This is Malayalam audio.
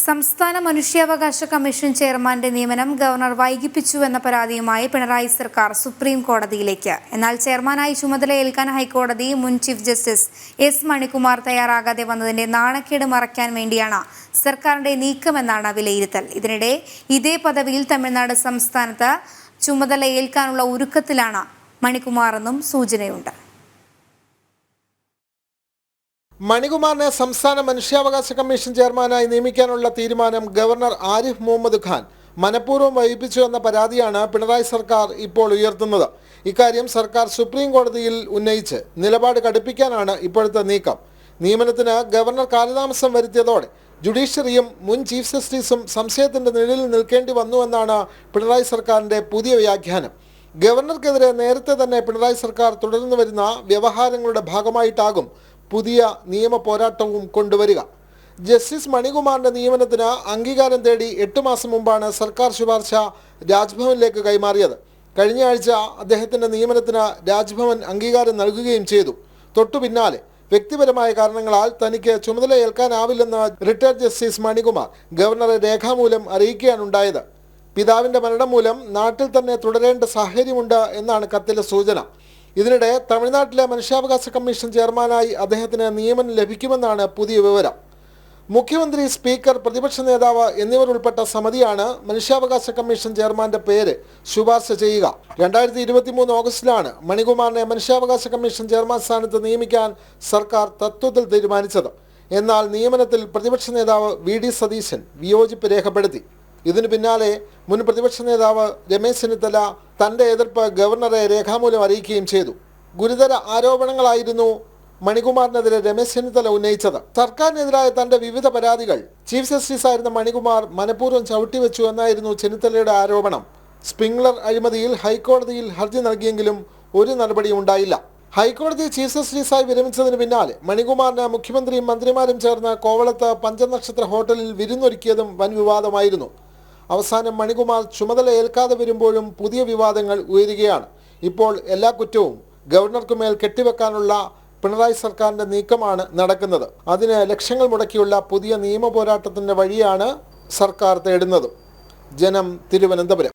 സംസ്ഥാന മനുഷ്യാവകാശ കമ്മീഷൻ ചെയർമാന്റെ നിയമനം ഗവർണർ വൈകിപ്പിച്ചുവെന്ന പരാതിയുമായി പിണറായി സർക്കാർ സുപ്രീം കോടതിയിലേക്ക്. എന്നാൽ ചെയർമാനായി ചുമതലയേൽക്കാൻ ഹൈക്കോടതി മുൻ ചീഫ് ജസ്റ്റിസ് എസ് മണികുമാർ തയ്യാറാകാതെ വന്നതിന്റെ നാണക്കേട് മറയ്ക്കാൻ വേണ്ടിയാണ് സർക്കാരിന്റെ നീക്കമെന്നാണ് വിലയിരുത്തൽ. ഇതിനിടെ ഇതേ പദവിയിൽ തമിഴ്നാട് സംസ്ഥാനത്ത് ചുമതലയേൽക്കാനുള്ള ഒരുക്കത്തിലാണ് മണികുമാറെന്നും സൂചനയുണ്ട്. മണികുമാറിനെ സംസ്ഥാന മനുഷ്യാവകാശ കമ്മീഷൻ ചെയർമാനായി നിയമിക്കാനുള്ള തീരുമാനം ഗവർണർ ആരിഫ് മുഹമ്മദ് ഖാൻ മനഃപൂർവ്വം വൈകിപ്പിച്ചു എന്ന പരാതിയാണ് പിണറായി സർക്കാർ ഇപ്പോൾ ഉയർത്തുന്നത്. ഇക്കാര്യം സർക്കാർ സുപ്രീം കോടതിയിൽ ഉന്നയിച്ച് നിലപാട് കടുപ്പിക്കാനാണ് ഇപ്പോഴത്തെ നീക്കം. നിയമനത്തിന് ഗവർണർ കാലതാമസം വരുത്തിയതോടെ ജുഡീഷ്യറിയും മുൻ ചീഫ് ജസ്റ്റിസും സംശയത്തിന്റെ നിഴലിൽ നിൽക്കേണ്ടി വന്നുവെന്നാണ് പിണറായി സർക്കാരിന്റെ പുതിയ വ്യാഖ്യാനം. ഗവർണർക്കെതിരെ നേരത്തെ തന്നെ പിണറായി സർക്കാർ തുടർന്നു വരുന്ന വ്യവഹാരങ്ങളുടെ ഭാഗമായിട്ടാകും പുതിയ നിയമ പോരാട്ടവും കൊണ്ടുവരിക. ജസ്റ്റിസ് മണികുമാറിന്റെ നിയമനത്തിന് അംഗീകാരം തേടി 8 മാസം മുമ്പാണ് സർക്കാർ ശുപാർശ രാജ്ഭവനിലേക്ക് കൈമാറിയത്. കഴിഞ്ഞ ആഴ്ച അദ്ദേഹത്തിന്റെ നിയമനത്തിന് രാജ്ഭവൻ അംഗീകാരം നൽകുകയും ചെയ്തു. തൊട്ടു പിന്നാലെ വ്യക്തിപരമായ കാരണങ്ങളാൽ തനിക്ക് ചുമതലയേൽക്കാനാവില്ലെന്ന് റിട്ടയർഡ് ജസ്റ്റിസ് മണികുമാർ ഗവർണറെ രേഖാമൂലം അറിയിക്കുകയാണുണ്ടായത്. പിതാവിന്റെ മരണം മൂലം നാട്ടിൽ തന്നെ തുടരേണ്ട സാഹചര്യമുണ്ട് എന്നാണ് കത്തിലെ സൂചന. ഇതിനിടെ തമിഴ്നാട്ടിലെ മനുഷ്യാവകാശ കമ്മീഷൻ ചെയർമാനായി അദ്ദേഹത്തിന് നിയമനം ലഭിക്കുമെന്നാണ് പുതിയ വിവരം. മുഖ്യമന്ത്രി, സ്പീക്കർ, പ്രതിപക്ഷ നേതാവ് എന്നിവർ ഉൾപ്പെട്ട സമിതിയാണ് മനുഷ്യാവകാശ കമ്മീഷൻ ചെയർമാന്റെ പേര് ശുപാർശ ചെയ്യുക. 2023 ഓഗസ്റ്റിലാണ് മണികുമാറിനെ മനുഷ്യാവകാശ കമ്മീഷൻ ചെയർമാൻ സ്ഥാനത്ത് നിയമിക്കാൻ സർക്കാർ തത്വത്തിൽ തീരുമാനിച്ചത്. എന്നാൽ നിയമനത്തിൽ പ്രതിപക്ഷ നേതാവ് VD സതീശൻ വിയോജിപ്പ് രേഖപ്പെടുത്തി. ഇതിനു പിന്നാലെ മുൻ പ്രതിപക്ഷ നേതാവ് രമേശ് ചെന്നിത്തല തന്റെ എതിർപ്പ് ഗവർണറെ രേഖാമൂലം അറിയിക്കുകയും ചെയ്തു. ഗുരുതര ആരോപണങ്ങളായിരുന്നു മണികുമാറിനെതിരെ രമേശ് ചെന്നിത്തല ഉന്നയിച്ചത്. സർക്കാരിനെതിരായ തന്റെ വിവിധ പരാതികൾ ചീഫ് ജസ്റ്റിസ് ആയിരുന്ന മണികുമാർ മനഃപൂർവ്വം ചവിട്ടിവെച്ചു എന്നായിരുന്നു ചെന്നിത്തലയുടെ ആരോപണം. സ്പ്രിംഗ്ലർ അഴിമതിയിൽ ഹൈക്കോടതിയിൽ ഹർജി നൽകിയെങ്കിലും ഒരു നടപടിയും ഉണ്ടായില്ല. ഹൈക്കോടതി ചീഫ് ജസ്റ്റിസായി വിരമിച്ചതിന് പിന്നാലെ മണികുമാറിന് മുഖ്യമന്ത്രിയും മന്ത്രിമാരും ചേർന്ന് കോവളത്ത് പഞ്ചനക്ഷത്ര ഹോട്ടലിൽ വിരുന്നൊരുക്കിയതും വൻ വിവാദമായിരുന്നു. അവസാനം മണികുമാർ ചുമതല ഏൽക്കാതെ വരുമ്പോഴും പുതിയ വിവാദങ്ങൾ ഉയരുകയാണ്. ഇപ്പോൾ എല്ലാ കുറ്റവും ഗവർണർക്കുമേൽ കെട്ടിവെക്കാനുള്ള പിണറായി സർക്കാരിന്റെ നീക്കമാണ് നടക്കുന്നത്. അതിന് ലക്ഷങ്ങൾ മുടക്കിയുള്ള പുതിയ നിയമ പോരാട്ടത്തിന്റെ വഴിയാണ് സർക്കാർ തേടുന്നത്. ജനം, തിരുവനന്തപുരം.